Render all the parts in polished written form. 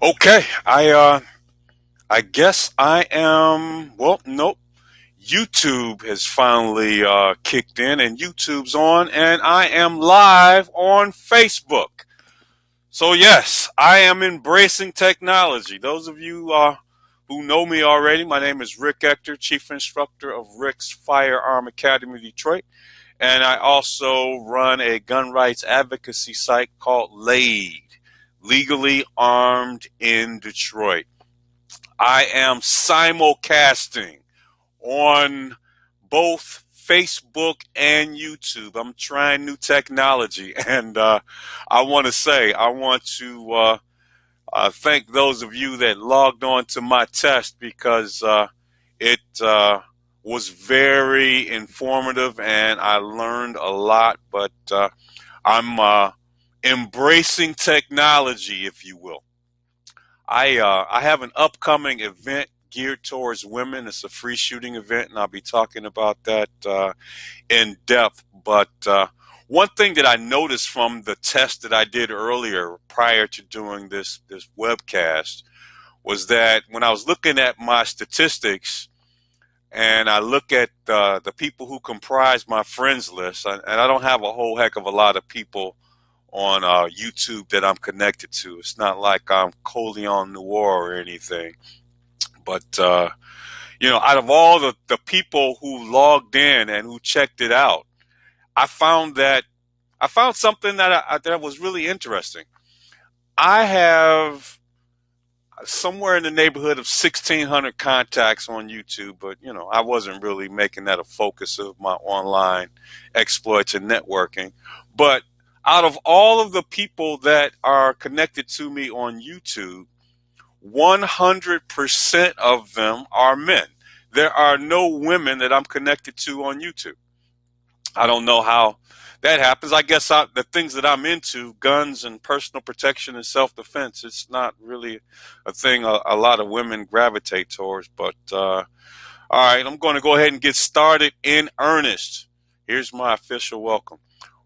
Okay, I guess I am. Well, nope. YouTube has finally kicked in, and YouTube's on, and I am live on Facebook. So yes, I am embracing technology. Those of you who know me already, my name is Rick Ector, Chief Instructor of Rick's Firearm Academy Detroit, and I also run a gun rights advocacy site called LAID, Legally Armed in Detroit. I am simulcasting on both Facebook and YouTube. I'm trying new technology, and I want to thank those of you that logged on to my test because it was very informative and I learned a lot. But I'm embracing technology, if you will. I have an upcoming event geared towards women. It's a free shooting event, and I'll be talking about that in depth. But one thing that I noticed from the test that I did earlier, prior to doing this webcast, was that when I was looking at my statistics and I look at the people who comprise my friends list, and I don't have a whole heck of a lot of people on YouTube that I'm connected to. It's not like I'm Coleon Noir or anything. But, out of all the people who logged in and who checked it out, I found that I found something that was really interesting. I have somewhere in the neighborhood of 1,600 contacts on YouTube, but I wasn't really making that a focus of my online exploits and networking. But out of all of the people that are connected to me on YouTube, 100% of them are men. There are no women that I'm connected to on YouTube. I don't know how that happens. I guess the things that I'm into, guns and personal protection and self defense, it's not really a thing a lot of women gravitate towards. But all right, I'm going to go ahead and get started in earnest. Here's my official welcome.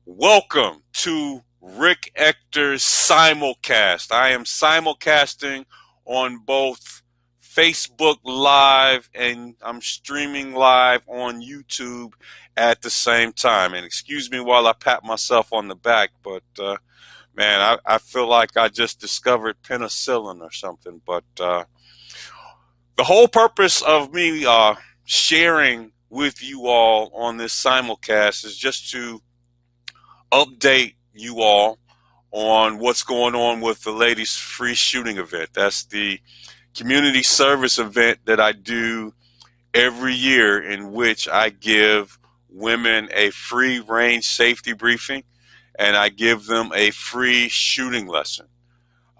Welcome to Rick Ector's Simulcast. I am simulcasting on both Facebook Live and I'm streaming live on YouTube at the same time. And excuse me while I pat myself on the back, but man, I feel like I just discovered penicillin or something. But the whole purpose of me sharing with you all on this simulcast is just to update you all on what's going on with the ladies' free shooting event. That's the community service event that I do every year, in which I give women a free range safety briefing and I give them a free shooting lesson.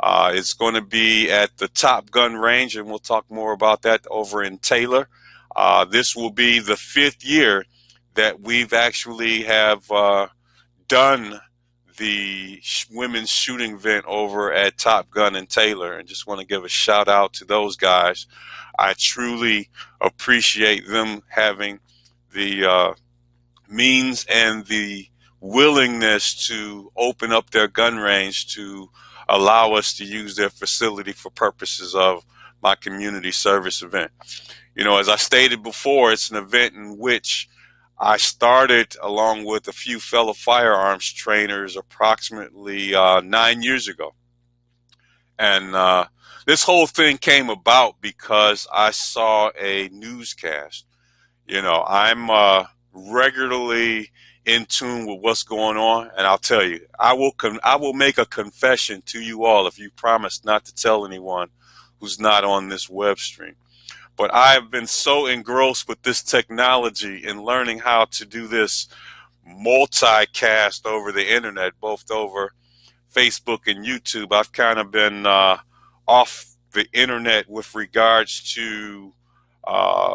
It's going to be at the Top Gun range, and we'll talk more about that over in Taylor. This will be the fifth year that we've actually have done the women's shooting event over at Top Gun and Taylor, and just want to give a shout out to those guys. I truly appreciate them having the means and the willingness to open up their gun range to allow us to use their facility for purposes of my community service event. As I stated before, it's an event in which I started along with a few fellow firearms trainers approximately 9 years ago. And this whole thing came about because I saw a newscast. I'm regularly in tune with what's going on, and I'll tell you, I will make a confession to you all if you promise not to tell anyone who's not on this web stream. But I've been so engrossed with this technology and learning how to do this multicast over the internet, both over Facebook and YouTube. I've kind of been off the internet with regards to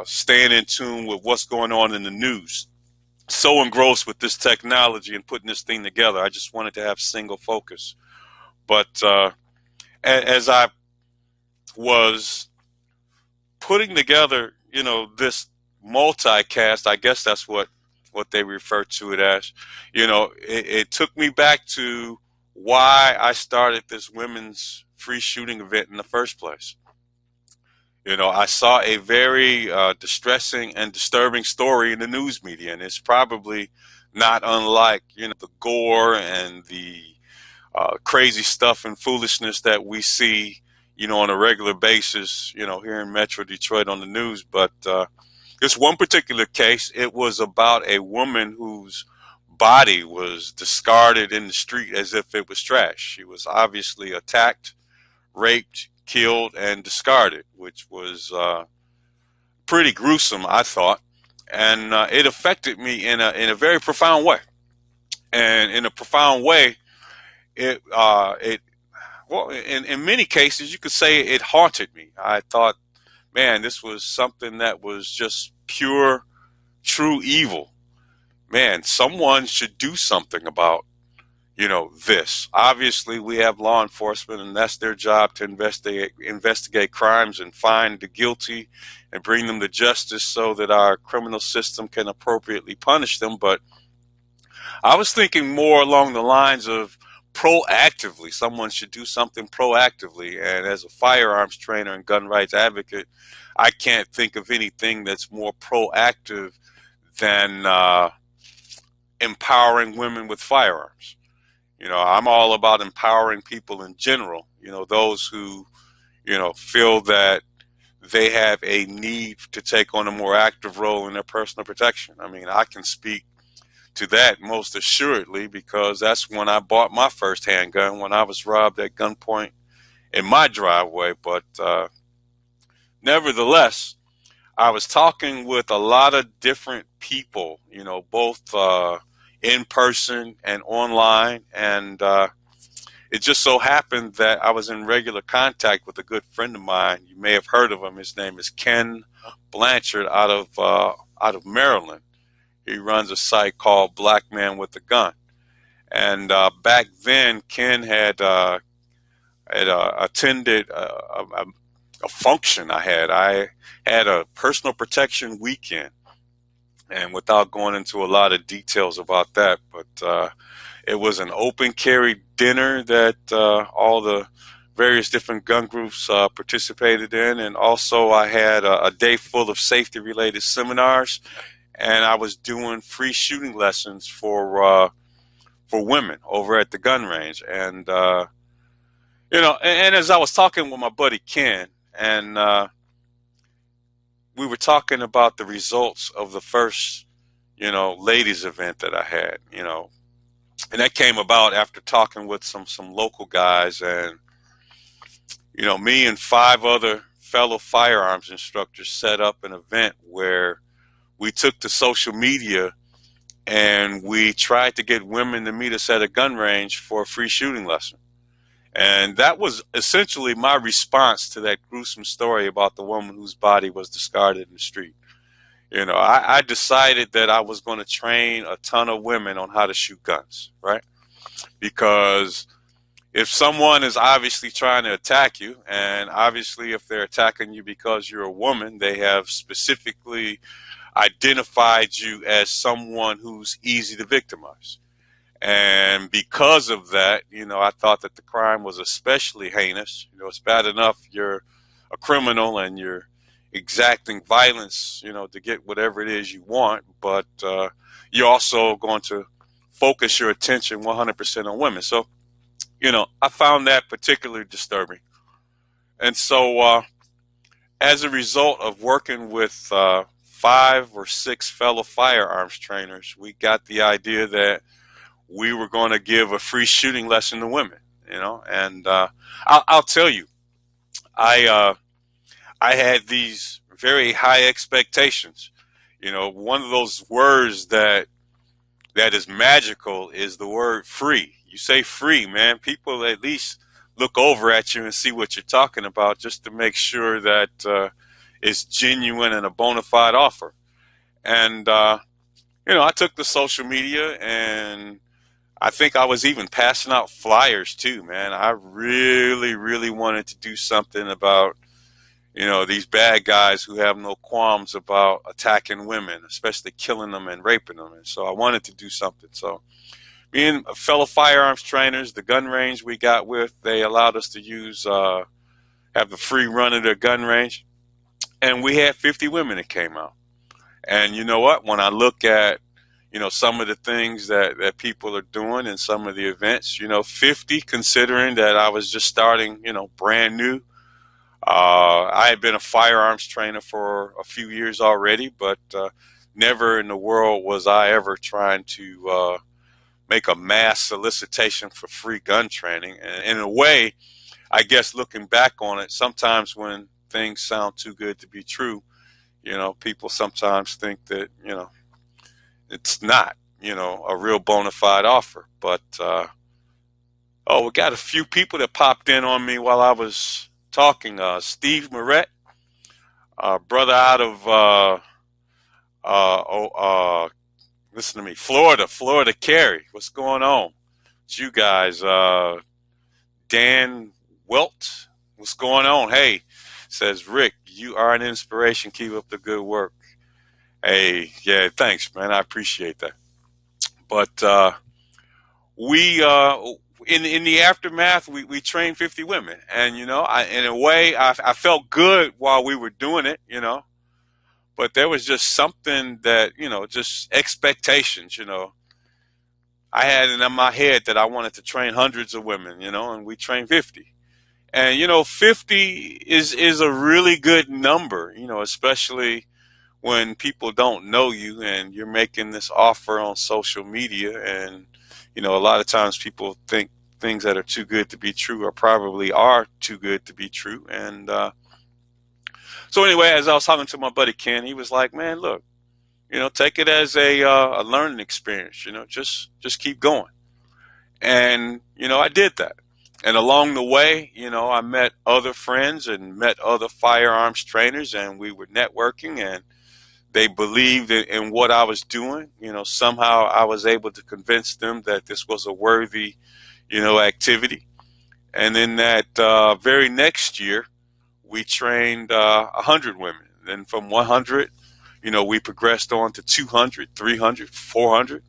staying in tune with what's going on in the news. So engrossed with this technology and putting this thing together, I just wanted to have single focus. But as I was putting together, this multicast, I guess that's what they refer to it as. It took me back to why I started this women's free shooting event in the first place. I saw a very distressing and disturbing story in the news media, and it's probably not unlike, the gore and the crazy stuff and foolishness that we see, on a regular basis, here in Metro Detroit on the news. But this one particular case, it was about a woman whose body was discarded in the street as if it was trash. She was obviously attacked, raped, killed, and discarded, which was pretty gruesome, I thought. And it affected me in a very profound way. And in a profound way, it well, in many cases, you could say it haunted me. I thought, man, this was something that was just pure, true evil. Man, someone should do something about, this. Obviously, we have law enforcement, and that's their job to investigate crimes and find the guilty and bring them to justice so that our criminal system can appropriately punish them. But I was thinking more along the lines of proactively. Someone should do something proactively. And as a firearms trainer and gun rights advocate, I can't think of anything that's more proactive than empowering women with firearms. I'm all about empowering people in general, those who, feel that they have a need to take on a more active role in their personal protection. I mean, I can speak to that most assuredly because that's when I bought my first handgun, when I was robbed at gunpoint in my driveway. But nevertheless, I was talking with a lot of different people, both in person and online. And it just so happened that I was in regular contact with a good friend of mine. You may have heard of him. His name is Ken Blanchard out of Maryland. He runs a site called Black Man with a Gun. And back then, Ken had attended a function I had. I had a personal protection weekend. And without going into a lot of details about that, but it was an open carry dinner that all the various different gun groups participated in. And also I had a day full of safety related seminars. And I was doing free shooting lessons for women over at the gun range. And, and as I was talking with my buddy Ken, and we were talking about the results of the first, ladies event that I had, and that came about after talking with some local guys. And, me and 5 other fellow firearms instructors set up an event where we took to social media and we tried to get women to meet us at a gun range for a free shooting lesson. And that was essentially my response to that gruesome story about the woman whose body was discarded in the street. I decided that I was going to train a ton of women on how to shoot guns, right? Because if someone is obviously trying to attack you, and obviously if they're attacking you because you're a woman, they have specifically identified you as someone who's easy to victimize. And because of that, I thought that the crime was especially heinous. It's bad enough you're a criminal and you're exacting violence, to get whatever it is you want, but you're also going to focus your attention 100% on women. So, I found that particularly disturbing. And so as a result of working with 5 or 6 fellow firearms trainers, we got the idea that we were going to give a free shooting lesson to women, and I'll tell you, I had these very high expectations. One of those words that is magical is the word free. You say free, man, people at least look over at you and see what you're talking about just to make sure that it's genuine and a bona fide offer. And, I took to social media, and I think I was even passing out flyers too, man. I really, really wanted to do something about, these bad guys who have no qualms about attacking women, especially killing them and raping them. And so I wanted to do something. So, me and fellow firearms trainers, the gun range we got with, they allowed us to have the free run of their gun range. And we had 50 women that came out. And you know what? When I look at, some of the things that people are doing in some of the events, 50, considering that I was just starting, brand new. I had been a firearms trainer for a few years already, but never in the world was I ever trying to make a mass solicitation for free gun training. And in a way, I guess looking back on it, sometimes when things sound too good to be true, people sometimes think that, it's not, a real bona fide offer. But, we got a few people that popped in on me while I was talking. Steve Moret, brother out of, listen to me, Florida Cary. What's going on? It's you guys. Dan Welt, what's going on? Hey, says Rick, you are an inspiration. Keep up the good work. Hey, yeah, thanks, man. I appreciate that. But we in the aftermath, we trained 50 women, and in a way, I felt good while we were doing it, but there was just something that just expectations, I had it in my head that I wanted to train hundreds of women, and we trained 50. And 50 is a really good number, especially when people don't know you and you're making this offer on social media. And a lot of times people think things that are too good to be true are too good to be true. And so anyway, as I was talking to my buddy Ken, he was like, "Man, look, take it as a learning experience. Just keep going." And I did that. And along the way, I met other friends and met other firearms trainers, and we were networking, and they believed in what I was doing. Somehow I was able to convince them that this was a worthy, activity. And then that very next year, we trained 100 women. Then from 100, we progressed on to 200, 300, 400.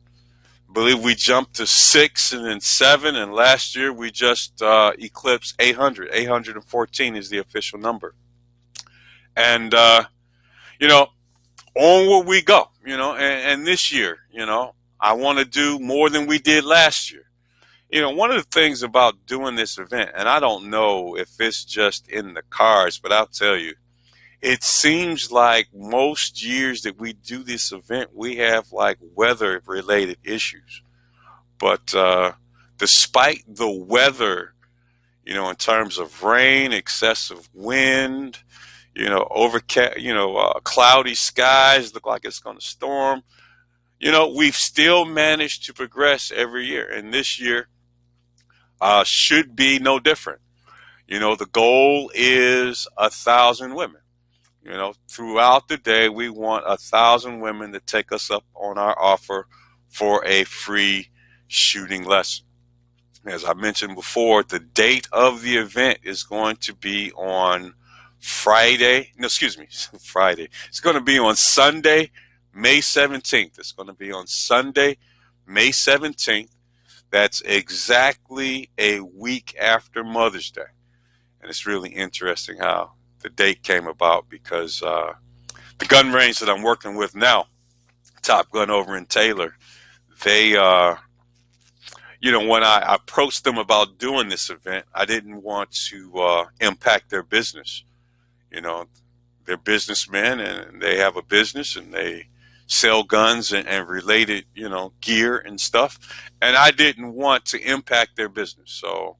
I believe we jumped to 6 and then 7, and last year we just eclipsed 800. 814 is the official number. And onward we go. And this year, I want to do more than we did last year. One of the things about doing this event, and I don't know if it's just in the cards, but I'll tell you, it seems like most years that we do this event, we have like weather related issues. But despite the weather, in terms of rain, excessive wind, overcast, cloudy skies, look like it's going to storm, we've still managed to progress every year. And this year should be no different. The goal is 1,000 women. Throughout the day, we want 1,000 women to take us up on our offer for a free shooting lesson. As I mentioned before, the date of the event is going to be on Friday. No, excuse me, Friday. It's going to be on Sunday, May 17th. It's going to be on Sunday, May 17th. That's exactly a week after Mother's Day. And it's really interesting how the date came about because the gun range that I'm working with now, Top Gun over in Taylor, they, when I approached them about doing this event, I didn't want to impact their business. They're businessmen and they have a business and they sell guns and related, gear and stuff. And I didn't want to impact their business. So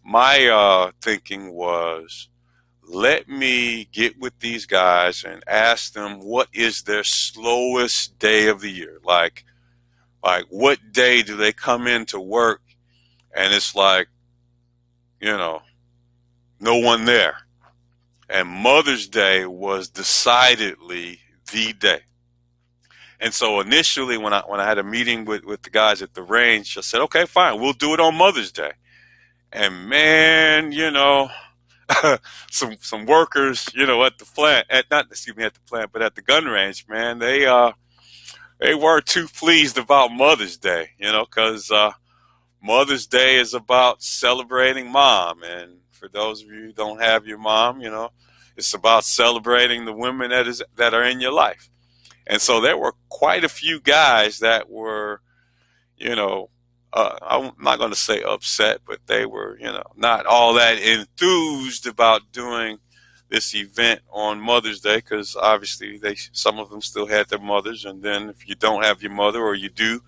my thinking was, let me get with these guys and ask them what is their slowest day of the year. Like what day do they come into work and it's like, no one there. And Mother's Day was decidedly the day. And so initially when I had a meeting with the guys at the range, I said, okay, fine, we'll do it on Mother's Day. And man, some workers, at the plant, at the plant, but at the gun range, man, they they weren't too pleased about Mother's Day, because Mother's Day is about celebrating mom. And for those of you who don't have your mom, it's about celebrating the women that are in your life. And so there were quite a few guys that were, you know, I'm not going to say upset, but they were, not all that enthused about doing this event on Mother's Day, because obviously some of them still had their mothers. And then if you don't have your mother, or you do,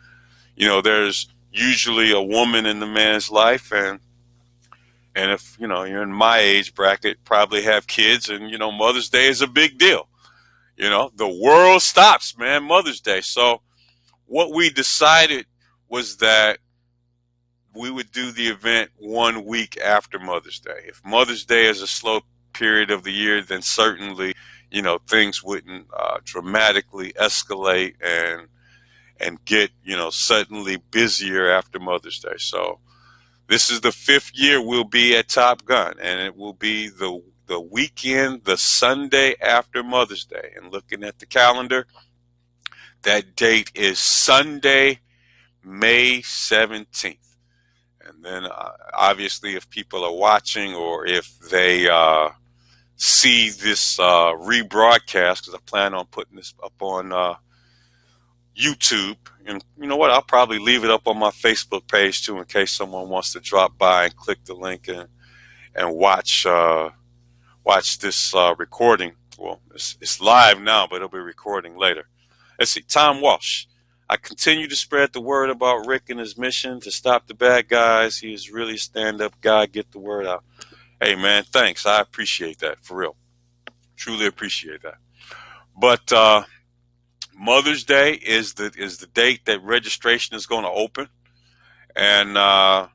there's usually a woman in the man's life. And if, you're in my age bracket, probably have kids, and, Mother's Day is a big deal. The world stops, man, Mother's Day. So what we decided was that we would do the event 1 week after Mother's Day. If Mother's Day is a slow period of the year, then certainly, things wouldn't dramatically escalate and get, suddenly busier after Mother's Day. So this is the 5th year we'll be at Top Gun, and it will be the weekend, the Sunday after Mother's Day. And looking at the calendar, that date is Sunday, May 17th. And then obviously if people are watching, or if they see this rebroadcast, because I plan on putting this up on YouTube, and you know what, I'll probably leave it up on my Facebook page too, in case someone wants to drop by and click the link and watch this recording. Well, it's live now, but it'll be recording later. Let's see, Tom Walsh. I continue to spread the word about Rick and his mission to stop the bad guys. He is really a stand-up guy. Get the word out. Hey, man, thanks. I appreciate that, for real. Truly appreciate that. But Mother's Day is the date that registration is going to open. And I'm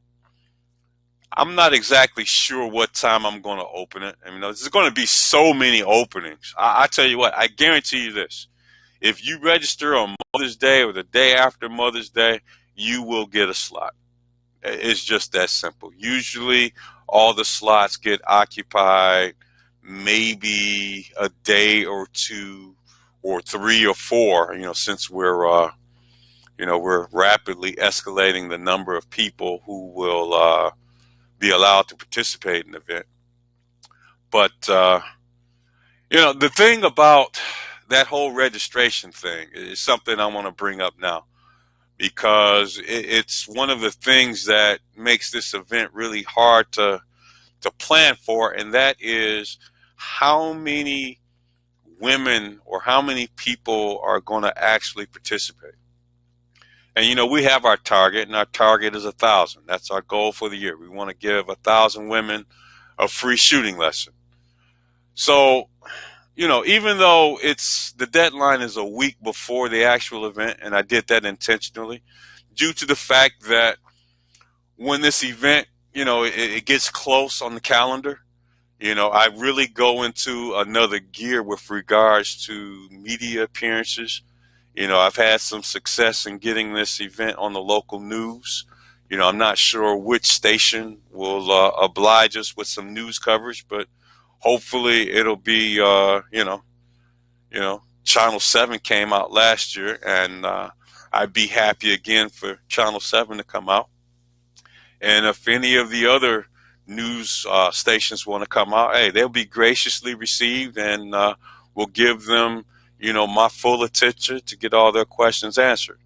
not exactly sure what time I'm going to open it. I mean, there's going to be so many openings. I tell you what, I guarantee you this. If you register on Mother's Day or the day after Mother's Day, you will get a slot. It's just that simple. Usually all the slots get occupied maybe a day or two or 3 or 4, since we're rapidly escalating the number of people who will be allowed to participate in the event. But, the thing about that whole registration thing is something I want to bring up now, because it's one of the things that makes this event really hard to plan for, and that is how many women or how many people are going to actually participate. And we have our target, and our target is 1,000. That's our goal for the year. We want to give 1,000 women a free shooting lesson. So even though the deadline is a week before the actual event, and I did that intentionally due to the fact that when this event, it gets close on the calendar, I really go into another gear with regards to media appearances. I've had some success in getting this event on the local news. I'm not sure which station will oblige us with some news coverage, but hopefully it'll be, Channel 7 came out last year, and I'd be happy again for Channel 7 to come out. And if any of the other news stations want to come out, hey, they'll be graciously received, and we'll give them, my full attention to get all their questions answered.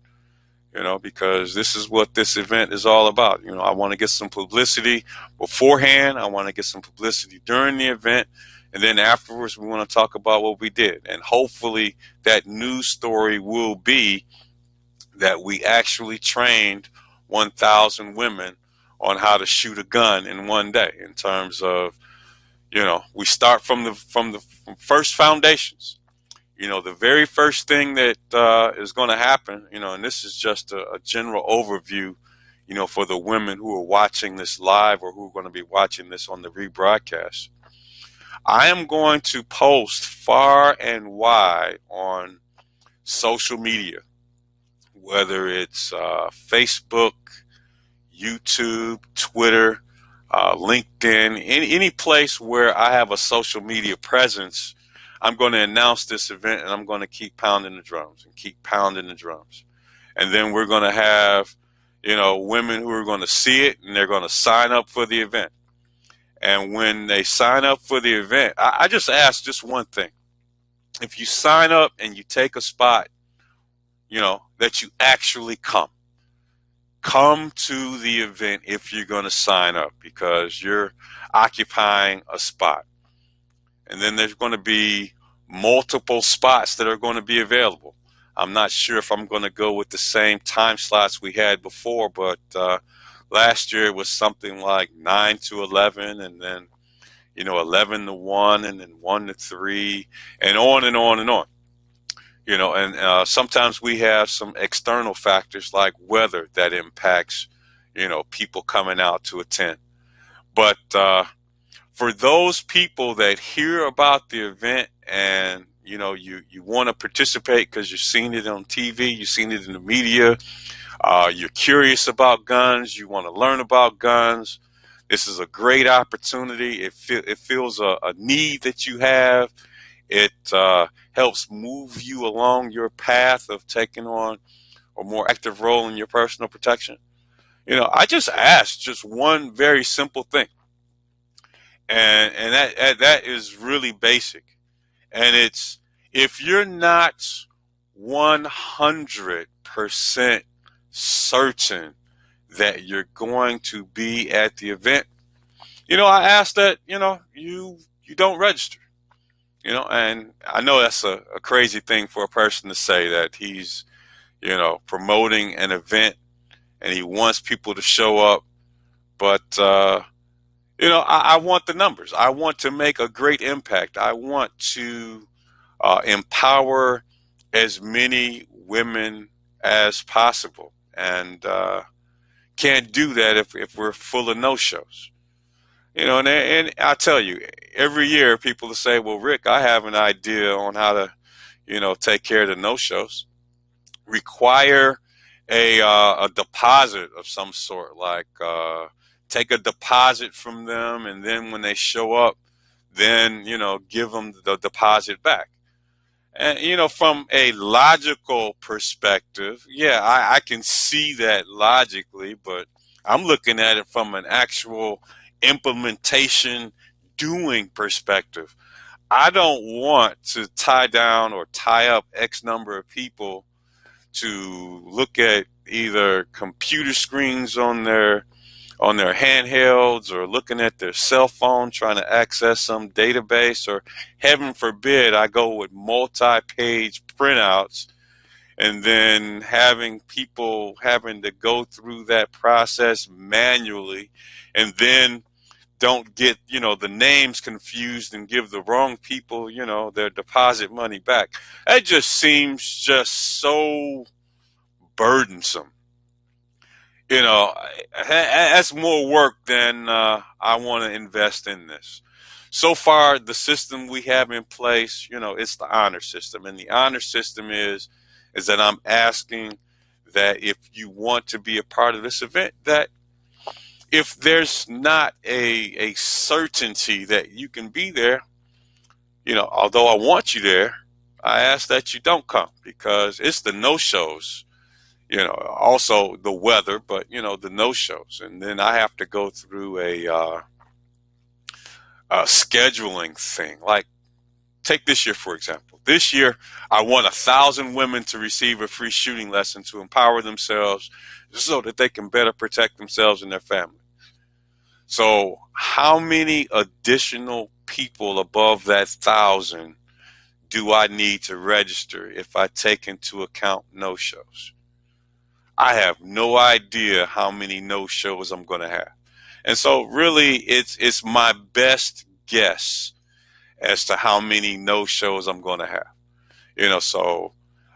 Because this is what this event is all about. I want to get some publicity beforehand. I want to get some publicity during the event. And then afterwards, we want to talk about what we did. And hopefully that news story will be that we actually trained 1,000 women on how to shoot a gun in one day, in terms of, we start from the first foundations. The very first thing that is going to happen, and this is just a general overview, for the women who are watching this live or who are going to be watching this on the rebroadcast. I am going to post far and wide on social media, whether it's Facebook, YouTube, Twitter, LinkedIn, any place where I have a social media presence. I'm going to announce this event, and I'm going to keep pounding the drums and keep pounding the drums. And then we're going to have, women who are going to see it, and they're going to sign up for the event. And when they sign up for the event, I just ask just one thing. If you sign up and you take a spot, that you actually come to the event if you're going to sign up, because you're occupying a spot. And then there's going to be multiple spots that are going to be available. I'm not sure if I'm going to go with the same time slots we had before, but last year it was something like 9 to 11, and then 11 to 1, and then 1 to 3, and on and on and on. And sometimes we have some external factors like weather that impacts people coming out to attend. But for those people that hear about the event, and you want to participate because you've seen it on TV, you've seen it in the media, you're curious about guns, you want to learn about guns, this is a great opportunity. It feels a need that you have. It helps move you along your path of taking on a more active role in your personal protection. I just asked just one very simple thing, and that is really basic, and it's, if you're not 100% certain that you're going to be at the event, I ask that you don't register. And I know that's a crazy thing for a person to say, that he's promoting an event and he wants people to show up, but I want the numbers. I want to make a great impact. I want to empower as many women as possible, and can't do that if we're full of no-shows. And I tell you, every year people will say, well, Rick, I have an idea on how to take care of the no-shows. Require a deposit of some sort, like take a deposit from them, and then when they show up, then give them the deposit back. And from a logical perspective, yeah, I can see that logically, but I'm looking at it from an actual implementation, doing perspective. I don't want to tie down or tie up X number of people to look at either computer screens on their handhelds, or looking at their cell phone trying to access some database, or heaven forbid I go with multi-page printouts, and then having people having to go through that process manually, and then don't get the names confused and give the wrong people their deposit money back. That just seems just so burdensome. That's more work than I want to invest in this. So far, the system we have in place, it's the honor system, and the honor system is that I'm asking that if you want to be a part of this event, that if there's not a certainty that you can be there, although I want you there, I ask that you don't come, because it's the no-shows, also the weather, but the no-shows, and then I have to go through a scheduling thing. Like, take this year for example. This year, I want 1,000 women to receive a free shooting lesson to empower themselves, so that they can better protect themselves and their family. So, how many additional people above that 1,000 do I need to register if I take into account no-shows? I have no idea how many no-shows I'm going to have. And so really it's my best guess as to how many no-shows I'm going to have. So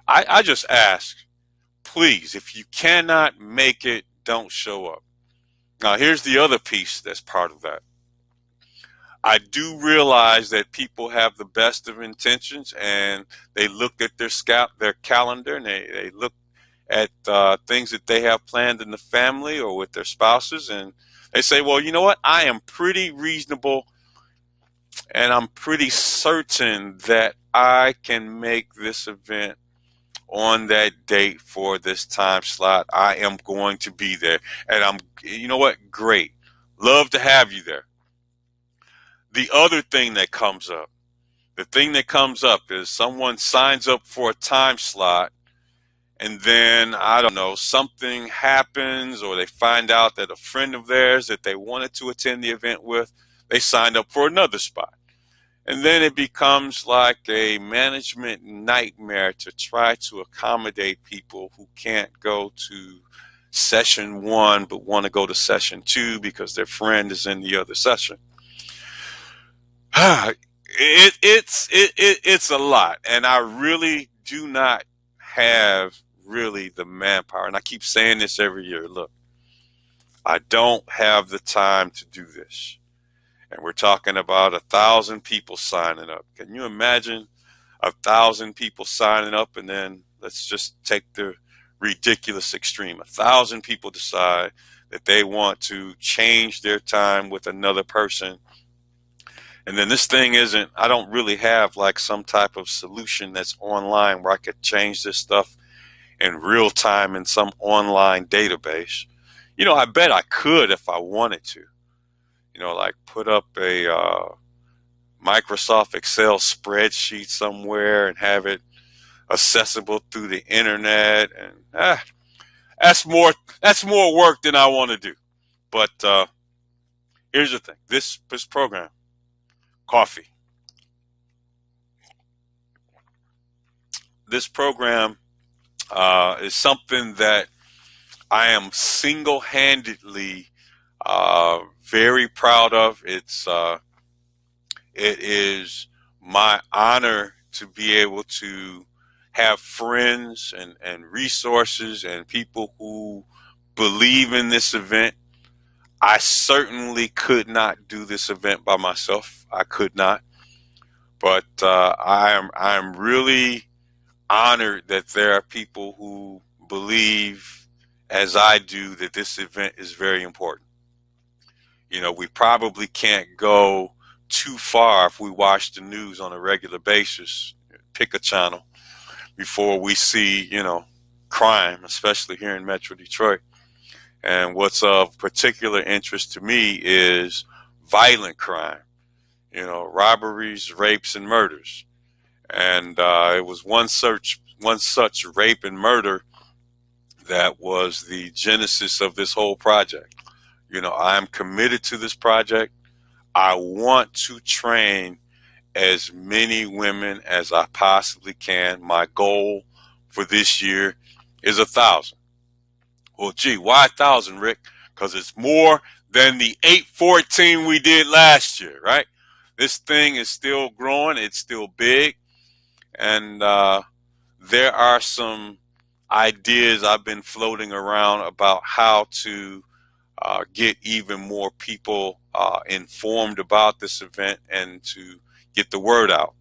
I just ask, please, if you cannot make it, don't show up. Now, here's the other piece that's part of that. I do realize that people have the best of intentions, and they look at their calendar, and they look at things that they have planned in the family or with their spouses, and they say, well, you know what, I am pretty reasonable And I'm pretty certain that I can make this event on that date for this time slot. I am going to be there. And you know what? Great. Love to have you there. The other thing that comes up, the thing that comes up is someone signs up for a time slot, and then I don't know, something happens, or they find out that a friend of theirs that they wanted to attend the event with, they signed up for another spot. And then it becomes like a management nightmare to try to accommodate people who can't go to session one but want to go to session two because their friend is in the other session. It's a lot, and I really do not have really the manpower. And I keep saying this every year. Look, I don't have the time to do this. And we're talking about 1,000 people signing up. Can you imagine 1,000 people signing up, and then let's just take the ridiculous extreme. 1,000 people decide that they want to change their time with another person. And then this thing isn't, I don't really have like some type of solution that's online where I could change this stuff in real time in some online database. I bet I could if I wanted to. Like put up a Microsoft Excel spreadsheet somewhere and have it accessible through the internet. And that's more work than I want to do. But here's the thing: this program, coffee. This program is something that I am single-handedly very proud of. It is my honor to be able to have friends and resources and people who believe in this event. I certainly could not do this event by myself. I could not. But I am really honored that there are people who believe, as I do, that this event is very important. We probably can't go too far if we watch the news on a regular basis, pick a channel, before we see, crime, especially here in Metro Detroit. And what's of particular interest to me is violent crime, robberies, rapes, and murders. And it was one such rape and murder that was the genesis of this whole project. I'm committed to this project. I want to train as many women as I possibly can. My goal for this year is 1,000. Well, gee, why 1,000, Rick? Because it's more than the 814 we did last year, right? This thing is still growing. It's still big. And there are some ideas I've been floating around about how to get even more people informed about this event and to get the word out.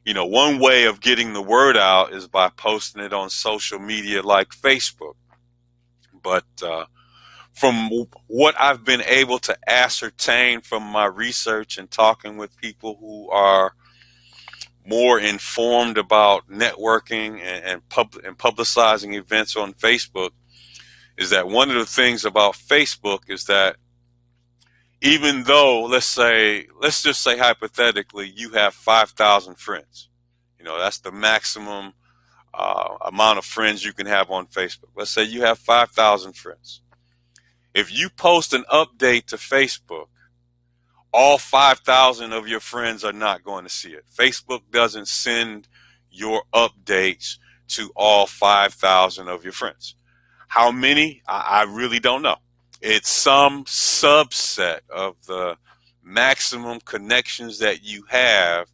One way of getting the word out is by posting it on social media like Facebook. But from what I've been able to ascertain from my research and talking with people who are more informed about networking and publicizing events on Facebook, is that one of the things about Facebook is that even though, let's just say hypothetically, you have 5,000 friends, that's the maximum amount of friends you can have on Facebook. Let's say you have 5,000 friends. If you post an update to Facebook, all 5,000 of your friends are not going to see it. Facebook doesn't send your updates to all 5,000 of your friends. How many? I really don't know. It's some subset of the maximum connections that you have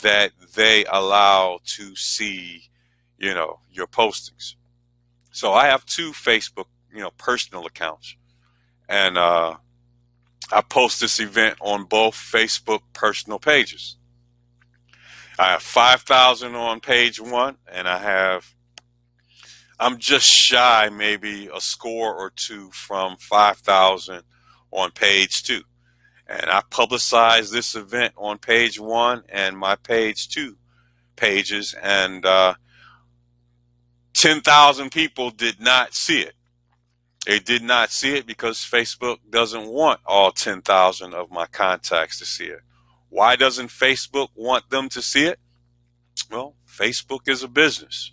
that they allow to see, your postings. So I have two Facebook, personal accounts. And I post this event on both Facebook personal pages. I have 5,000 on page one, and I'm just shy, maybe a score or two from 5,000 on page two. And I publicized this event on page 1 and my page 2 pages, and 10,000 people did not see it. They did not see it because Facebook doesn't want all 10,000 of my contacts to see it. Why doesn't Facebook want them to see it? Well, Facebook is a business,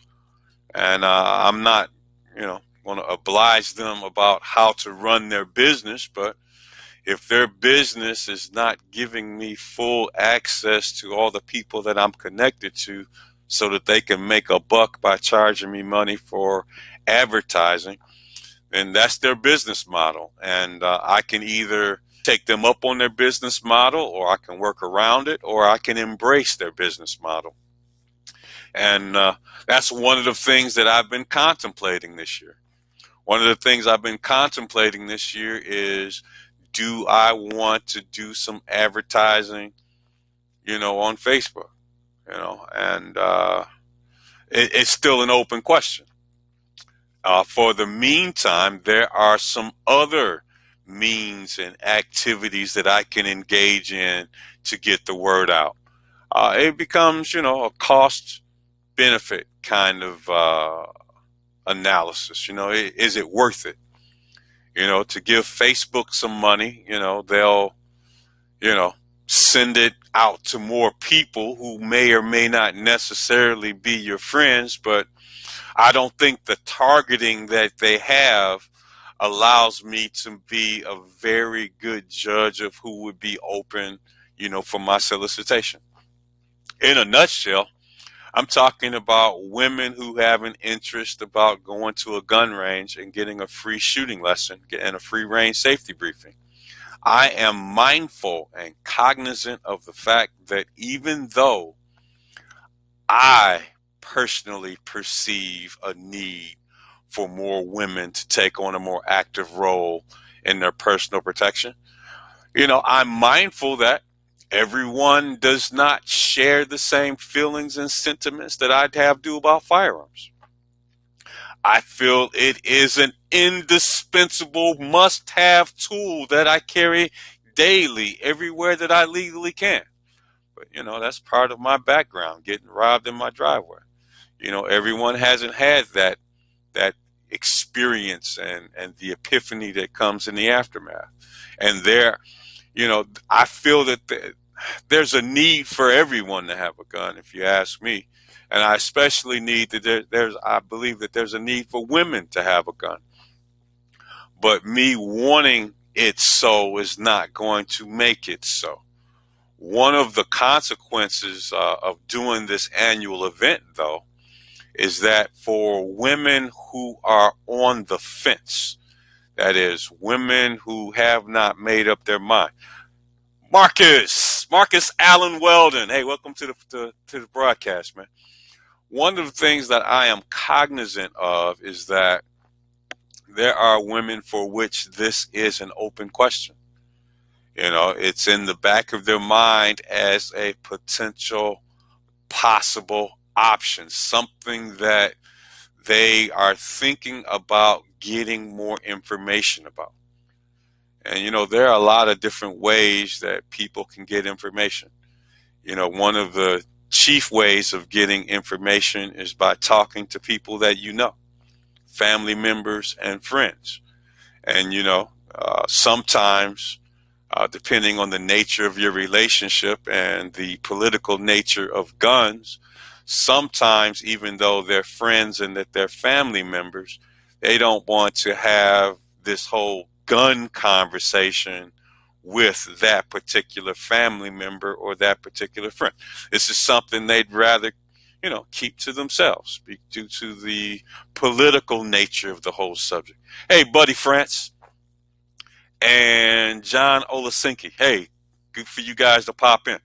and I'm not, going to oblige them about how to run their business, but if their business is not giving me full access to all the people that I'm connected to so that they can make a buck by charging me money for advertising, then that's their business model. And I can either take them up on their business model, or I can work around it, or I can embrace their business model. And that's one of the things that I've been contemplating this year. One of the things I've been contemplating this year is, do I want to do some advertising, on Facebook, and it's still an open question. For the meantime, there are some other means and activities that I can engage in to get the word out. It becomes, a cost benefit kind of analysis. Is it worth it? To give Facebook some money, they'll, send it out to more people who may or may not necessarily be your friends, but I don't think the targeting that they have allows me to be a very good judge of who would be open, for my solicitation. In a nutshell, I'm talking about women who have an interest about going to a gun range and getting a free shooting lesson and a free range safety briefing. I am mindful and cognizant of the fact that even though I personally perceive a need for more women to take on a more active role in their personal protection, I'm mindful that everyone does not share the same feelings and sentiments that I'd have do about firearms. I feel it is an indispensable must-have tool that I carry daily everywhere that I legally can. But, that's part of my background, getting robbed in my driveway. Everyone hasn't had that experience and the epiphany that comes in the aftermath. And I feel that there's a need for everyone to have a gun, if you ask me. And I especially need that I believe that there's a need for women to have a gun. But me wanting it so is not going to make it so. One of the consequences of doing this annual event, though, is that for women who are on the fence, that is, women who have not made up their mind. Marcus Allen Weldon. Hey, welcome to the broadcast, man. One of the things that I am cognizant of is that there are women for which this is an open question. It's in the back of their mind as a potential possible option, something that they are thinking about getting more information about. And, there are a lot of different ways that people can get information. One of the chief ways of getting information is by talking to people that family members and friends. And, sometimes, depending on the nature of your relationship and the political nature of guns, sometimes, even though they're friends and that they're family members, they don't want to have this whole gun conversation with that particular family member or that particular friend. This is something they'd rather, keep to themselves due to the political nature of the whole subject. Hey, Buddy France and John Olasinki. Hey, good for you guys to pop in.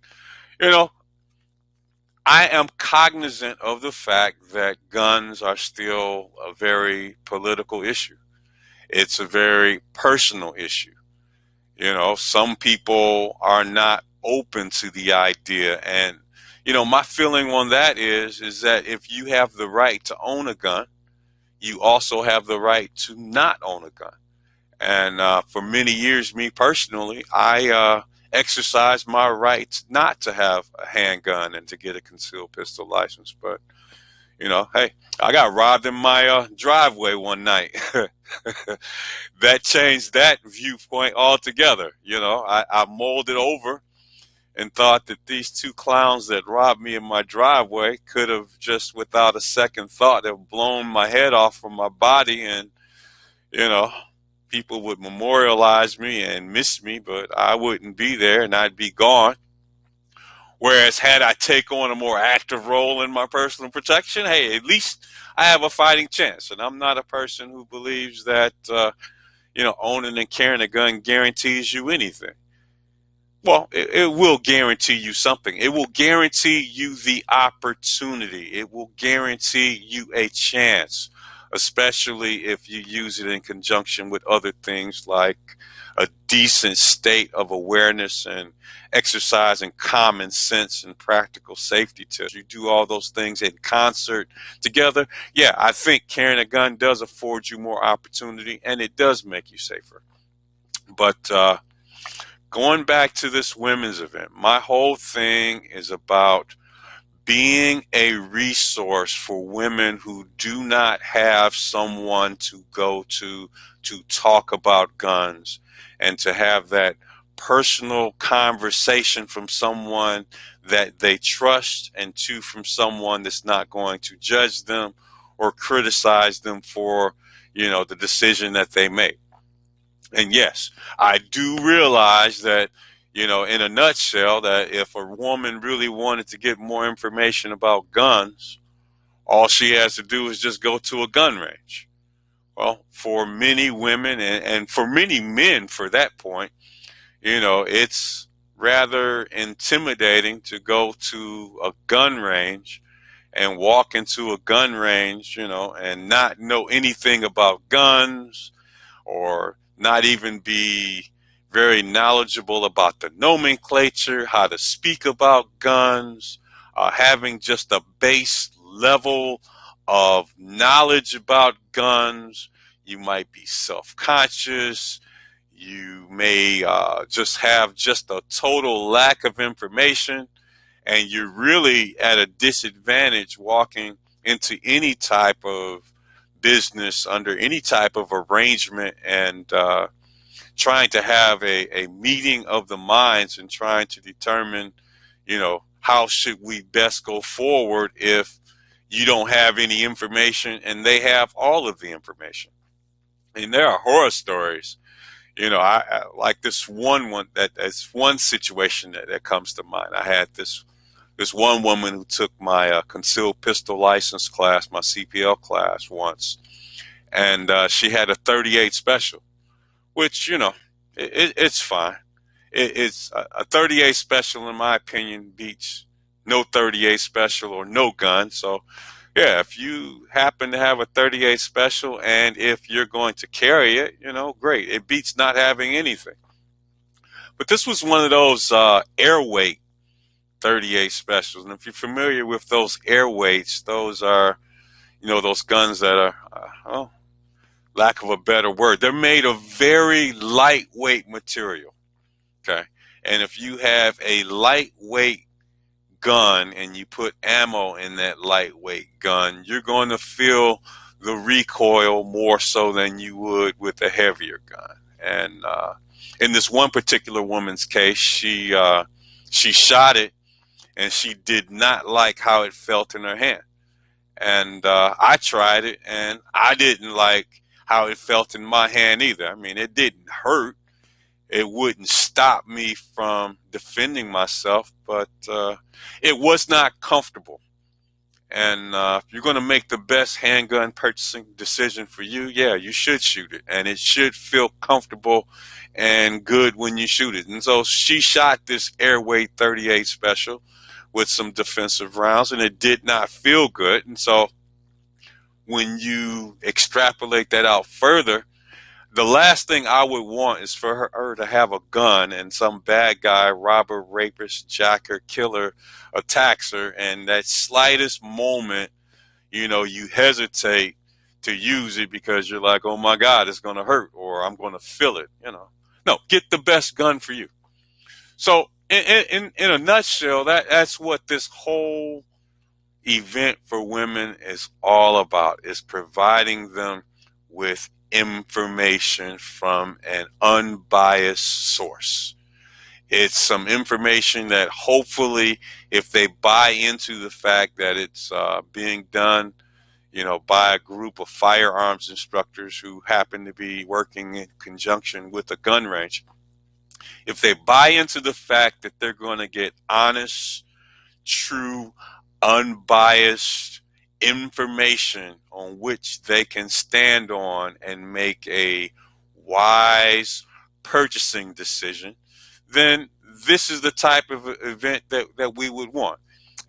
I am cognizant of the fact that guns are still a very political issue. It's a very personal issue. Some people are not open to the idea. And, my feeling on that is that if you have the right to own a gun, you also have the right to not own a gun. And for many years, me personally, I exercise my rights not to have a handgun and to get a concealed pistol license. But, hey, I got robbed in my driveway one night. That changed that viewpoint altogether. I molded over and thought that these two clowns that robbed me in my driveway could have just without a second thought have blown my head off from my body, and you know people would memorialize me and miss me, but I wouldn't be there and I'd be gone. Whereas had I take on a more active role in my personal protection, hey, at least I have a fighting chance. And I'm not a person who believes that owning and carrying a gun guarantees you anything. Well, it will guarantee you something. It will guarantee you the opportunity. It will guarantee you a chance, especially if you use it in conjunction with other things like a decent state of awareness and exercising common sense and practical safety tips. You do all those things in concert together. Yeah, I think carrying a gun does afford you more opportunity and it does make you safer. But going back to this women's event, my whole thing is about being a resource for women who do not have someone to go to talk about guns and to have that personal conversation from someone that they trust, and two, from someone that's not going to judge them or criticize them for the decision that they make. And yes, I do realize that, in a nutshell, that if a woman really wanted to get more information about guns, all she has to do is just go to a gun range. Well, for many women and for many men, for that point, it's rather intimidating to go to a gun range and walk into a gun range, and not know anything about guns, or not even be very knowledgeable about the nomenclature, how to speak about guns, having just a base level of knowledge about guns. You might be self-conscious. You may just have just a total lack of information, and you're really at a disadvantage walking into any type of business under any type of arrangement and trying to have a meeting of the minds and trying to determine, how should we best go forward if you don't have any information and they have all of the information. And there are horror stories. I like this that's one situation that comes to mind. I had this one woman who took my concealed pistol license class, my CPL class once, and she had a 38 special, which it's fine. It's a 38 special, in my opinion, beats no 38 special or no gun. So yeah, if you happen to have a 38 special and if you're going to carry it, great. It beats not having anything. But this was one of those airweight 38 specials. And if you're familiar with those airweights, those are, those guns that are, lack of a better word, they're made of very lightweight material. Okay. And if you have a lightweight gun and you put ammo in that lightweight gun, you're going to feel the recoil more so than you would with a heavier gun. And in this one particular woman's case, she shot it and she did not like how it felt in her hand. And I tried it and I didn't like how it felt in my hand either. I mean, it didn't hurt. It wouldn't stop me from defending myself, but it was not comfortable. And if you're going to make the best handgun purchasing decision for you, yeah, you should shoot it. And it should feel comfortable and good when you shoot it. And so she shot this airweight 38 special with some defensive rounds, and it did not feel good. And so when you extrapolate that out further, the last thing I would want is for her to have a gun and some bad guy, robber, rapist, jacker, killer attacks her, and that slightest moment, you hesitate to use it because you're like, oh my God, it's going to hurt, or I'm going to feel it, No, get the best gun for you. So in a nutshell, that's what this whole event for women is all about, is providing them with information from an unbiased source. It's some information that hopefully, if they buy into the fact that it's being done, by a group of firearms instructors who happen to be working in conjunction with a gun range, if they buy into the fact that they're going to get honest, true, unbiased information on which they can stand on and make a wise purchasing decision, then this is the type of event that we would want.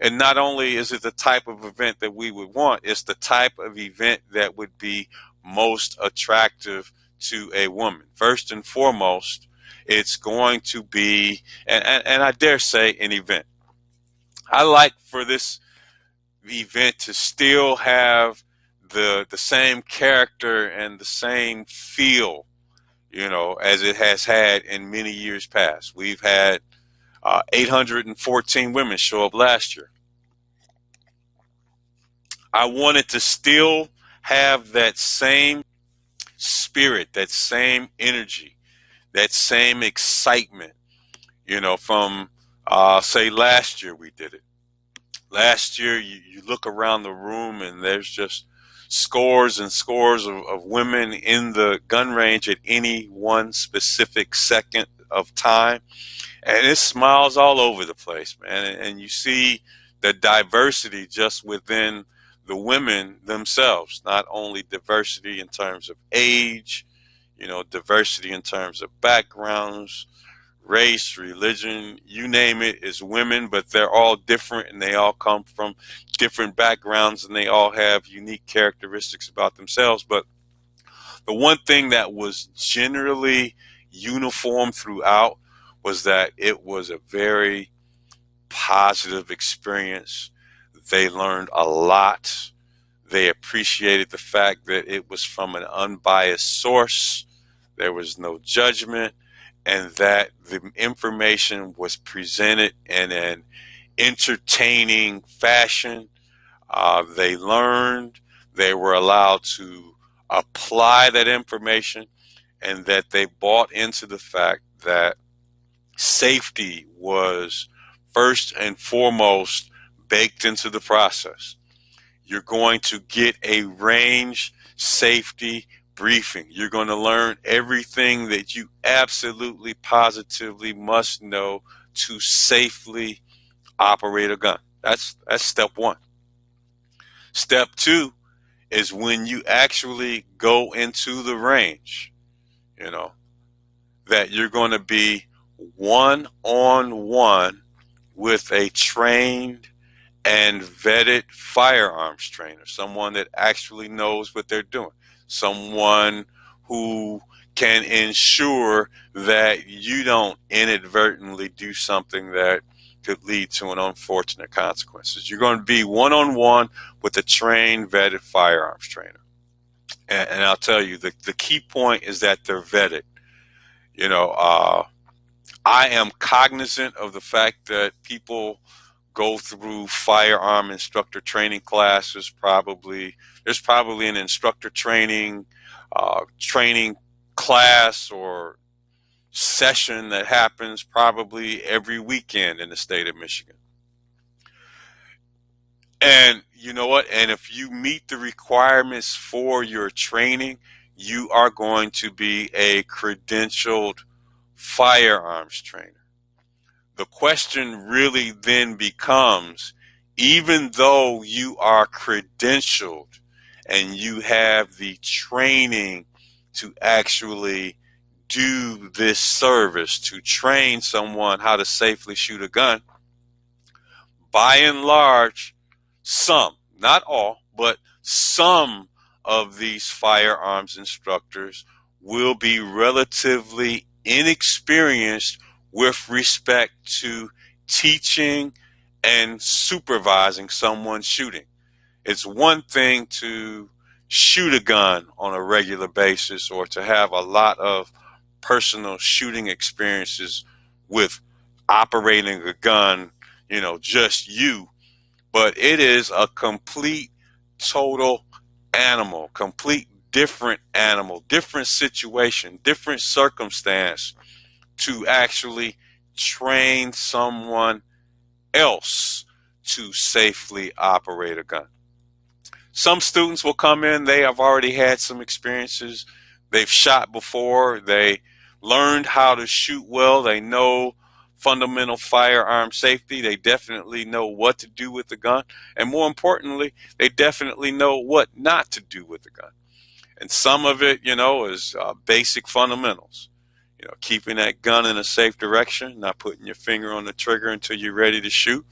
And not only is it the type of event that we would want, it's the type of event that would be most attractive to a woman. First and foremost, it's going to be, and I dare say, an event. I like for this event to still have the same character and the same feel, as it has had in many years past. We've had 814 women show up last year. I wanted to still have that same spirit, that same energy, that same excitement, from say last year we did it. Last year, you look around the room and there's just scores and scores of women in the gun range at any one specific second of time. And it smiles all over the place, man. And you see the diversity just within the women themselves, not only diversity in terms of age, diversity in terms of backgrounds, race, religion, you name it, is women, but they're all different and they all come from different backgrounds and they all have unique characteristics about themselves. But the one thing that was generally uniform throughout was that it was a very positive experience. They learned a lot. They appreciated the fact that it was from an unbiased source. There was no judgment, and that the information was presented in an entertaining fashion. They learned, they were allowed to apply that information, and that they bought into the fact that safety was first and foremost baked into the process. You're going to get a range safety briefing. You're going to learn everything that you absolutely positively must know to safely operate a gun. That's step one. Step two is when you actually go into the range, you know, that you're going to be one on one with a trained and vetted firearms trainer, someone that actually knows what they're doing, someone who can ensure that you don't inadvertently do something that could lead to an unfortunate consequences. You're going to be one on one with a trained, vetted firearms trainer. And I'll tell you, the key point is that they're vetted. You know, I am cognizant of the fact that people go through firearm instructor training classes. There's probably an instructor training class or session that happens probably every weekend in the state of Michigan. And you know what? And if you meet the requirements for your training, you are going to be a credentialed firearms trainer. The question really then becomes, even though you are credentialed and you have the training to actually do this service, to train someone how to safely shoot a gun, by and large, some, not all, but some of these firearms instructors will be relatively inexperienced with respect to teaching and supervising someone shooting. It's one thing to shoot a gun on a regular basis or to have a lot of personal shooting experiences with operating a gun, just you, but it is a complete, total complete different animal, different situation, different circumstance to actually train someone else to safely operate a gun. Some students will come in, they have already had some experiences. They've shot before, they learned how to shoot well, they know fundamental firearm safety, they definitely know what to do with the gun, and more importantly, they definitely know what not to do with the gun. And some of it, is basic fundamentals. Keeping that gun in a safe direction, not putting your finger on the trigger until you're ready to shoot.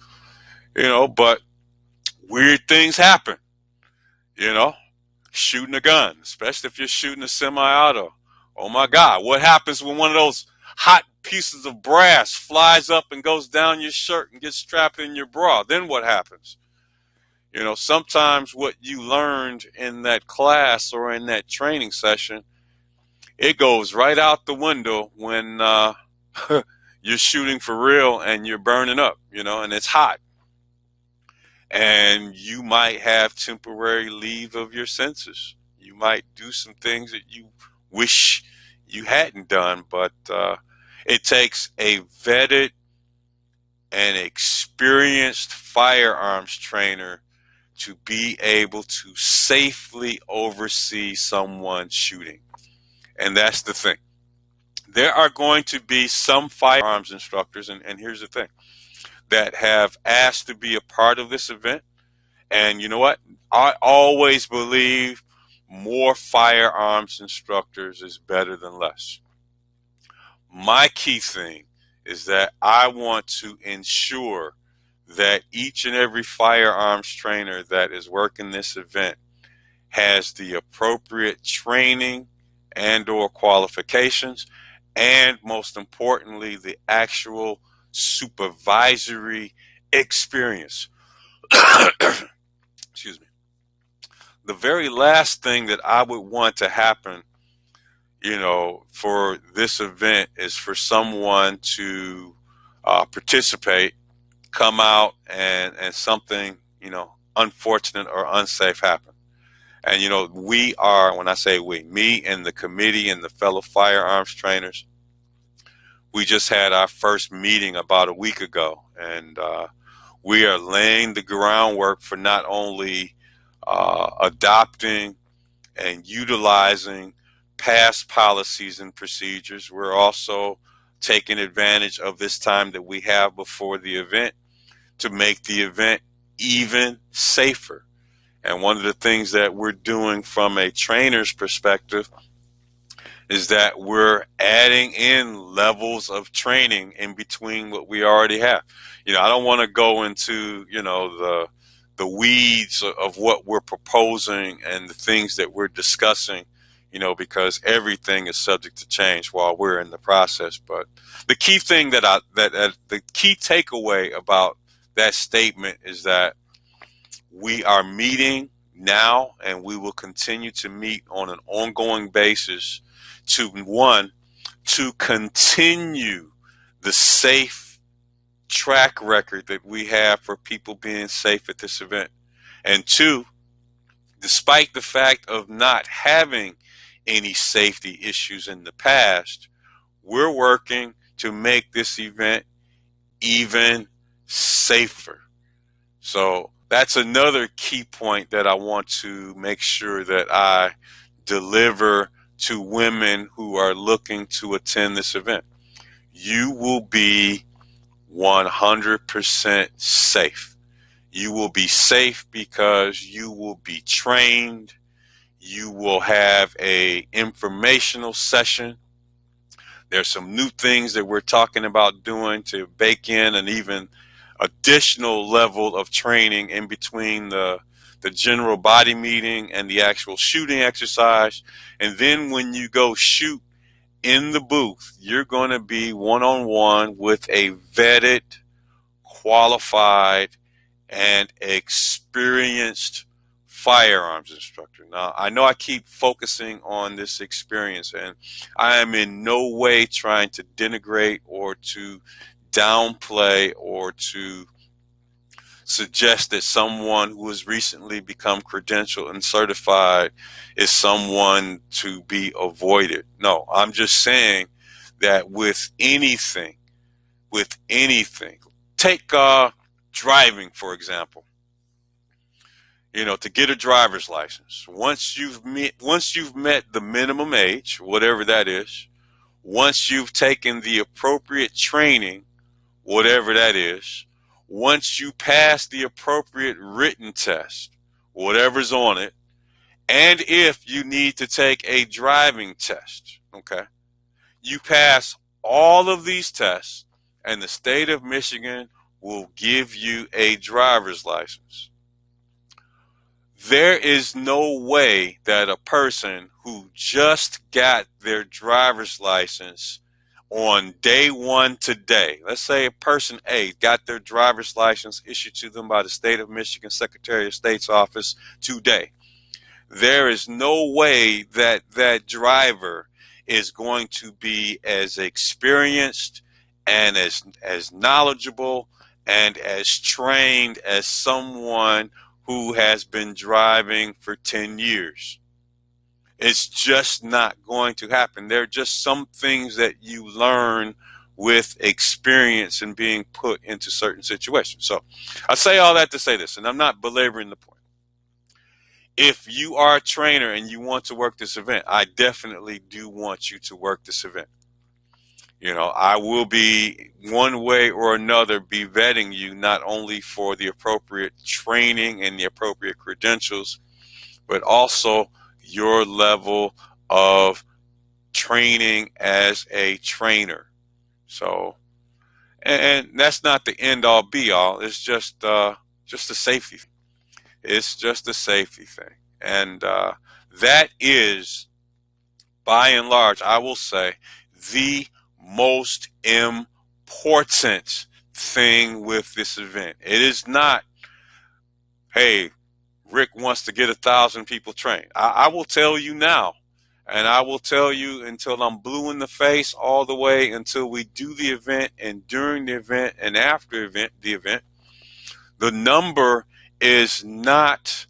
But weird things happen. you know, shooting a gun, especially if you're shooting a semi-auto. Oh my God, what happens when one of those hot pieces of brass flies up and goes down your shirt and gets strapped in your bra? Then what happens? Sometimes what you learned in that class or in that training session, it goes right out the window when you're shooting for real and you're burning up, and it's hot. And you might have temporary leave of your senses. You might do some things that you wish you hadn't done, but it takes a vetted and experienced firearms trainer to be able to safely oversee someone shooting. And that's the thing. There are going to be some firearms instructors, and here's the thing, that have asked to be a part of this event. And you know what? I always believe more firearms instructors is better than less. My key thing is that I want to ensure that each and every firearms trainer that is working this event has the appropriate training and or qualifications, and most importantly, the actual supervisory experience. Excuse me. The very last thing that I would want to happen, for this event is for someone to participate, come out, and something, unfortunate or unsafe happen. And, we are, when I say we, me and the committee and the fellow firearms trainers, we just had our first meeting about a week ago. And we are laying the groundwork for not only adopting and utilizing past policies and procedures, we're also taking advantage of this time that we have before the event to make the event even safer. And one of the things that we're doing from a trainer's perspective is that we're adding in levels of training in between what we already have. I don't want to go into, the weeds of what we're proposing and the things that we're discussing, because everything is subject to change while we're in the process. But the key thing that the key takeaway about that statement is that we are meeting now, and we will continue to meet on an ongoing basis to continue the safe track record that we have for people being safe at this event. And two, despite the fact of not having any safety issues in the past, we're working to make this event even safer. So that's another key point that I want to make sure that I deliver to women who are looking to attend this event. You will be 100% safe. You will be safe because you will be trained. You will have a informational session. There's some new things that we're talking about doing to bake in an even additional level of training in between the general body meeting and the actual shooting exercise. And then when you go shoot in the booth, you're going to be one-on-one with a vetted, qualified, and experienced firearms instructor. Now, I know I keep focusing on this experience, and I am in no way trying to denigrate or to downplay or to suggest that someone who has recently become credentialed and certified is someone to be avoided. No, I'm just saying that with anything, take driving, for example. To get a driver's license, once you've met the minimum age, whatever that is, once you've taken the appropriate training, whatever that is, once you pass the appropriate written test, whatever's on it, and if you need to take a driving test, okay, you pass all of these tests, and the state of Michigan will give you a driver's license. There is no way that a person who just got their driver's license on day one today, let's say person A got their driver's license issued to them by the state of Michigan Secretary of State's office today. There is no way that that driver is going to be as experienced and as knowledgeable and as trained as someone who has been driving for 10 years. It's just not going to happen. There are just some things that you learn with experience and being put into certain situations. So I say all that to say this, and I'm not belaboring the point. If you are a trainer and you want to work this event, I definitely do want you to work this event. I will be one way or another be vetting you not only for the appropriate training and the appropriate credentials, but also your level of training as a trainer. So, and that's not the end all be all. It's just a safety thing. It's just a safety thing. And that is, by and large, I will say, the most important thing with this event. It is not, hey, Rick wants to get 1,000 people trained. I will tell you now, and I will tell you until I'm blue in the face, all the way until we do the event and during the event and after the event. The number is not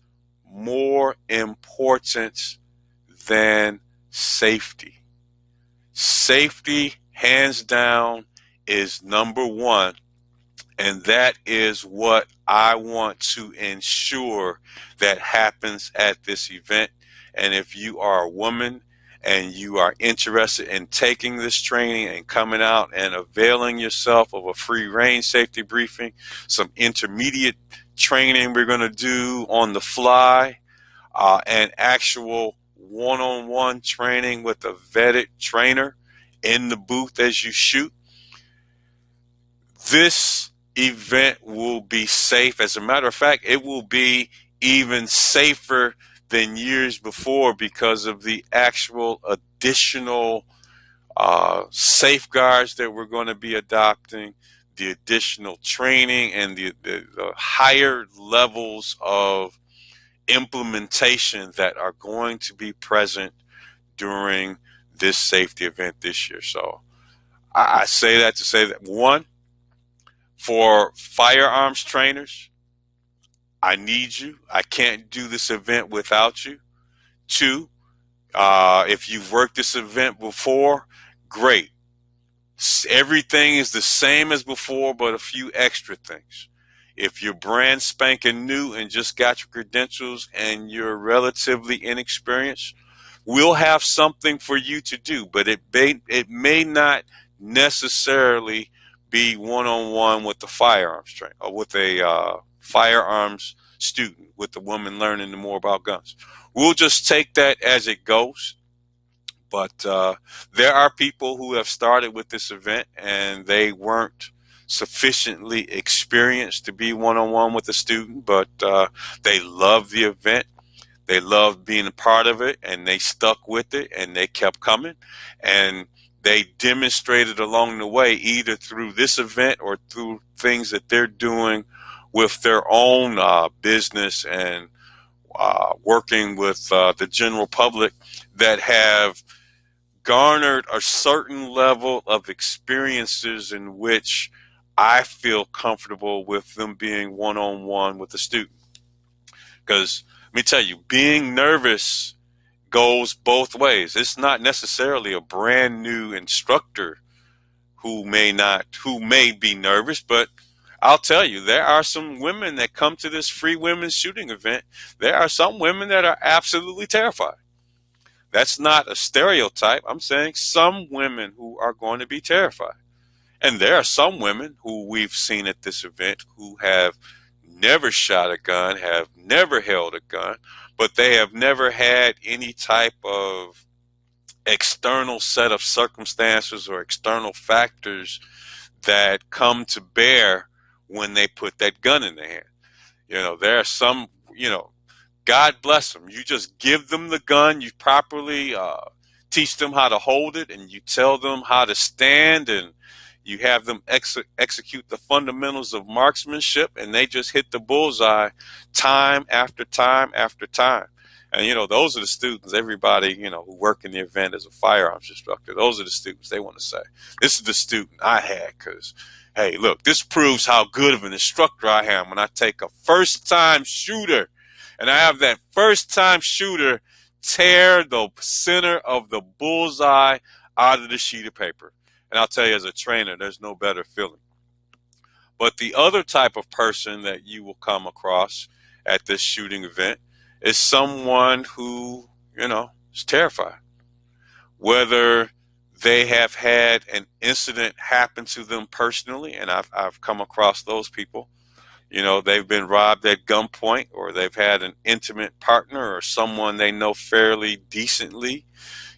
more important than safety. Safety, hands down, is number one. And that is what I want to ensure that happens at this event. And if you are a woman and you are interested in taking this training and coming out and availing yourself of a free range safety briefing, some intermediate training we're going to do on the fly, and actual one-on-one training with a vetted trainer in the booth as you shoot, this event will be safe. As a matter of fact, it will be even safer than years before because of the actual additional safeguards that we're going to be adopting, the additional training, and the higher levels of implementation that are going to be present during this safety event this year. So I say that to say that, one, for firearms trainers, I need you. I can't do this event without you. Two, if you've worked this event before, great. Everything is the same as before, but a few extra things. If you're brand spanking new and just got your credentials and you're relatively inexperienced, we'll have something for you to do, but it may not necessarily be one-on-one with the firearms trainer or with a firearms student, with the woman learning more about guns. We'll just take that as it goes. But there are people who have started with this event and they weren't sufficiently experienced to be one-on-one with a student, but they love the event. They loved being a part of it, and they stuck with it, and they kept coming. And they demonstrated along the way, either through this event or through things that they're doing with their own business and working with the general public, that have garnered a certain level of experiences in which I feel comfortable with them being one-on-one with the student. Because let me tell you, being nervous goes both ways. It's not necessarily a brand new instructor who may be nervous, but I'll tell you, there are some women that come to this free women's shooting event. There are some women that are absolutely terrified. That's not a stereotype. I'm saying some women who are going to be terrified. And there are some women who we've seen at this event who have never shot a gun, have never held a gun, but they have never had any type of external set of circumstances or external factors that come to bear when they put that gun in their hand. There are some, God bless them. You just give them the gun, you properly teach them how to hold it, and you tell them how to stand, and you have them execute the fundamentals of marksmanship, and they just hit the bullseye time after time after time. And, those are the students, everybody, who work in the event as a firearms instructor, those are the students they want to say, this is the student I had, because, hey, look, this proves how good of an instructor I am when I take a first-time shooter and I have that first-time shooter tear the center of the bullseye out of the sheet of paper. And I'll tell you, as a trainer, there's no better feeling. But the other type of person that you will come across at this shooting event is someone who, is terrified. Whether they have had an incident happen to them personally, and I've come across those people. They've been robbed at gunpoint, or they've had an intimate partner or someone they know fairly decently,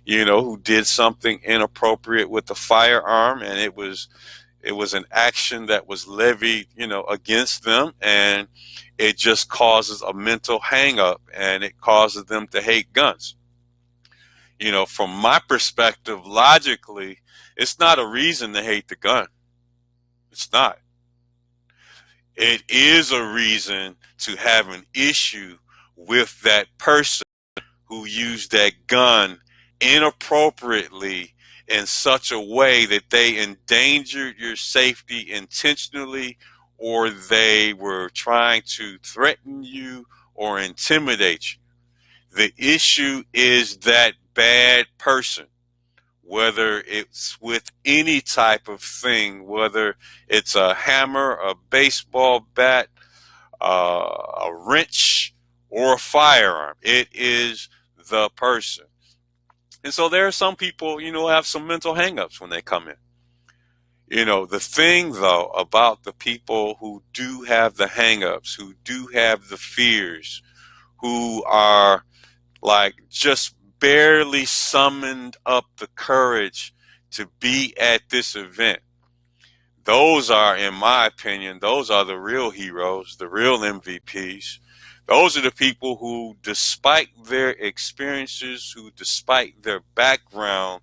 who did something inappropriate with the firearm, and it was an action that was levied, against them, and it just causes a mental hang up, and it causes them to hate guns. From my perspective, logically, it's not a reason to hate the gun. It's not. It is a reason to have an issue with that person who used that gun inappropriately in such a way that they endangered your safety intentionally, or they were trying to threaten you or intimidate you. The issue is that bad person, whether it's with any type of thing, whether it's a hammer, a baseball bat, a wrench, or a firearm. It is the person. And so there are some people, who have some mental hangups when they come in. The thing, though, about the people who do have the hangups, who do have the fears, who are like just barely summoned up the courage to be at this event, those are, in my opinion, those are the real heroes, the real MVPs. Those are the people who, despite their experiences, who, despite their background,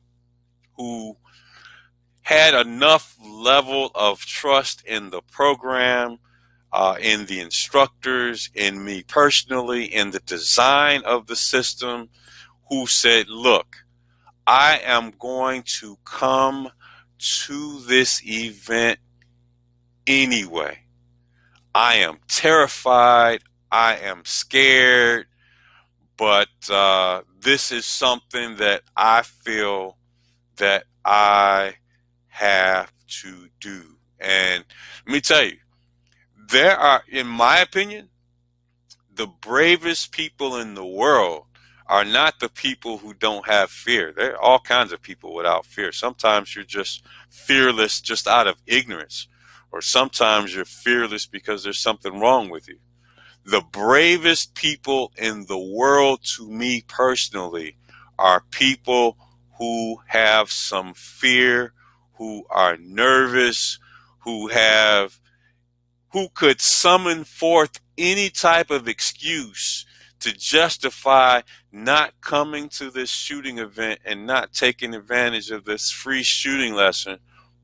who had enough level of trust in the program, in the instructors, in me personally, in the design of the system, who said, look, I am going to come to this event anyway. I am terrified. I am scared. But this is something that I feel that I have to do. And let me tell you, there are, in my opinion, the bravest people in the world are not the people who don't have fear. There are all kinds of people without fear. Sometimes you're just fearless just out of ignorance, or sometimes you're fearless because there's something wrong with you. The bravest people in the world, to me personally, are people who have some fear, who are nervous, who could summon forth any type of excuse to justify not coming to this shooting event and not taking advantage of this free shooting lesson.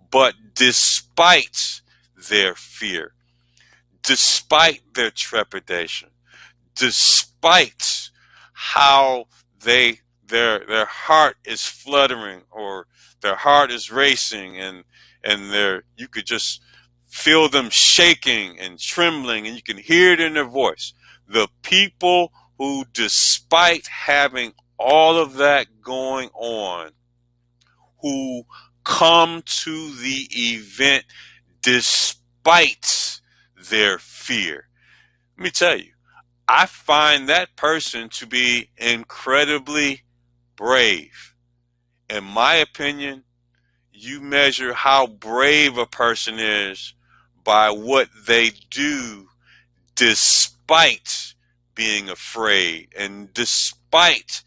But despite their fear, despite their trepidation, despite how their heart is fluttering, or their heart is racing, and you could just feel them shaking and trembling, and you can hear it in their voice. The people who, despite having all of that going on, who come to the event despite their fear. Let me tell you, I find that person to be incredibly brave. In my opinion, you measure how brave a person is by what they do despite being afraid and despite